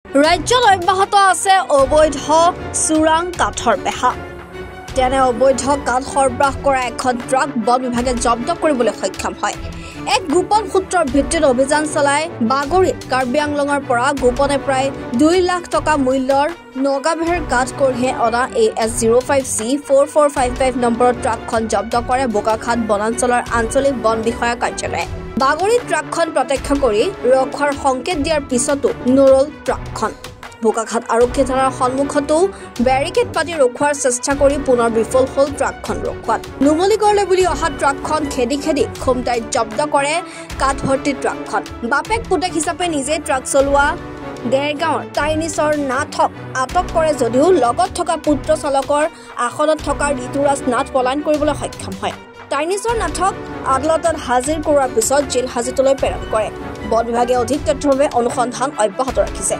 ৰাজ্যত অব্যাহত আছে অবৈধ চোৰাং কাঠৰ বেহা তেনে অবৈধ কাঠ সৰবৰাহ কৰা এখন ট্ৰাক বন বিভাগে জব্দ কৰিবলৈ সক্ষম হয় এক গোপন সূত্ৰৰ ভিত্তিত অভিযান চলাই বাগৰিত কাৰ্বি আংলঙৰ পৰা গোপনে প্ৰায় 2 লাখ টকা মূল্যৰ নগাভেৰ কাঠ কঢ়িয়াই অনা AS05C4455 নম্বৰৰ ট্ৰাকখন জব্দ কৰে বোকাখাত বনাঞ্চলৰ আঞ্চলিক বন বিষয়া কাৰ্যালয়ে বাগৰিত ট্ৰাকখন প্ৰত্যক্ষ কৰি ৰক্ষাৰ সংকেত দিয়াৰ পিছতো নৰল ট্ৰাকখন বোকাখাত আৰক্ষী থানাৰ সন্মুখতো বেৰিকেড পাতি ৰখোৱাৰ চেষ্টা কৰি পুনৰ বিফল হ'ল ট্ৰাকখন ৰখোৱাত নুমলীগড়লৈ বুলি অহা ট্ৰাকখন খেদি খুমটাই জব্দ কৰে কাঠ ভৰ্তি ট্ৰাকখন বাপেক পুতেক হিচাপে নিজে ট্ৰাক চলোৱা দেৰগাঁৱৰ টাইনিছৰ নাথক আটক কৰে যদিও লগত থকা পুত্ৰ চালকৰ আসনত থকা ঋতুৰাজ নাথ পলায়ন কৰিবলৈ সক্ষম হয় টাইনিছৰ নাথক আদালতত হাজিৰ কৰাৰ পিছত জেল হাজতলৈ প্ৰেৰণ কৰে বন বিভাগে অধিক তথ্যৰ বাবে অনুসন্ধান অব্যাহত ৰাখিছে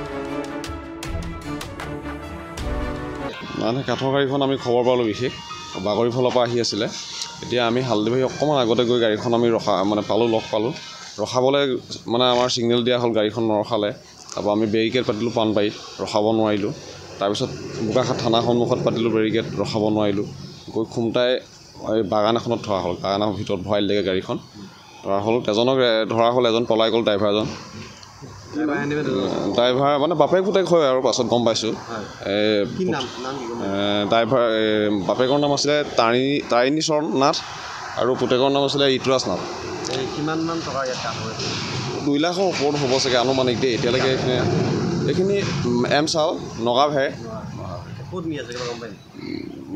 মানে কাঠৰ গাড়ীখন আমি খবৰ পালোঁ বিশেষ বাগৰি ফলৰ পৰা আহি আছিলে এতিয়া আমি হালদিবাৰী অকণমান আগতে গৈ গাড়ীখন আমি লগ পালোঁ ৰখাবলৈ মানে আমাৰ ছিগনেল দিয়া হ'ল গাড়ীখন নৰখালে তাৰপৰা আমি বেৰিকেড পাতিলোঁ পানবাৰীত ৰখাব নোৱাৰিলোঁ তাৰপিছত বোকাখাত থানা সন্মুখত পাতিলোঁ বেৰিকেড ৰখাব নোৱাৰিলোঁ গৈ খুমটাই এই বাগান এখনত থোৱা হ'ল বাগানৰ ভিতৰত ভৰাই দিলেগৈ গাড়ীখন ধৰা হ'ল এজনক ধৰা হ'ল এজন পলাই গ'ল ড্ৰাইভাৰজন ড্ৰাইভাৰ মানে বাপেক পুতেক হয় আৰু পাছত গম পাইছোঁ ড্ৰাইভাৰ বাপেকৰ নাম আছিলে টাইনিছৰ নাথ আৰু পুতেকৰ নাম আছিলে ঋতুৰাজ নাথ কিমানমান টকা ইয়াত কাঠ হয় 2 লাখৰ ওপৰত হ'ব চাগে আনুমানিক দেই এতিয়ালৈকে এইখিনি এম চাও নগাভে ক'ত নি আছে গম পাই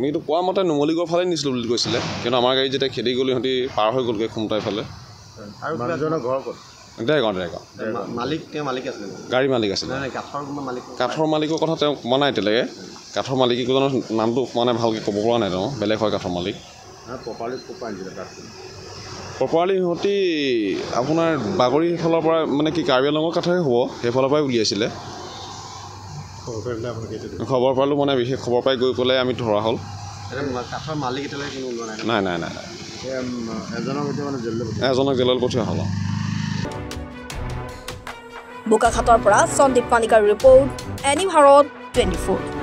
মইতো কোৱা মতে নুমলীগড় ফালে নিছিলোঁ বুলি কৈছিলে কিন্তু আমাৰ গাড়ী যেতিয়া খেদি গ'ল সিহঁতি পাৰ হৈ গ'লগৈ খুমটাই ফালে আৰু মানুহজনৰ ঘৰ ক'ত ডেৰগাঁও মালিক আছিলে গাড়ী মালিক আছিলে কাঠৰ মালিকৰ কথা তেওঁ কোৱা নাই এতিয়ালৈকে কাঠৰ মালিকজনৰ নামটো মানে ভালকৈ ক'ব পৰা নাই তেওঁ বেলেগ হয় কাঠৰ মালিক প্ৰপাৰলি সিহঁতি আপোনাৰ বাগৰি সেইফালৰ পৰা মানে কি কাৰ্বি আংলঙৰ কাঠৰে হ'ব সেইফালৰ পৰাই উলিয়াইছিলে খবৰ পালোঁ মানে বিশেষ খবৰ পাই গৈ পেলাই আমি ধৰা হ'ল কাঠৰ মালিক এতিয়ালৈকে কোনো ওলোৱা নাই এজনক জেললৈ পঠিওৱা হ'ল বোকাখাতৰ পৰা সন্দীপ পানিকাৰ ৰিপৰ্ট এনি ভাৰত 24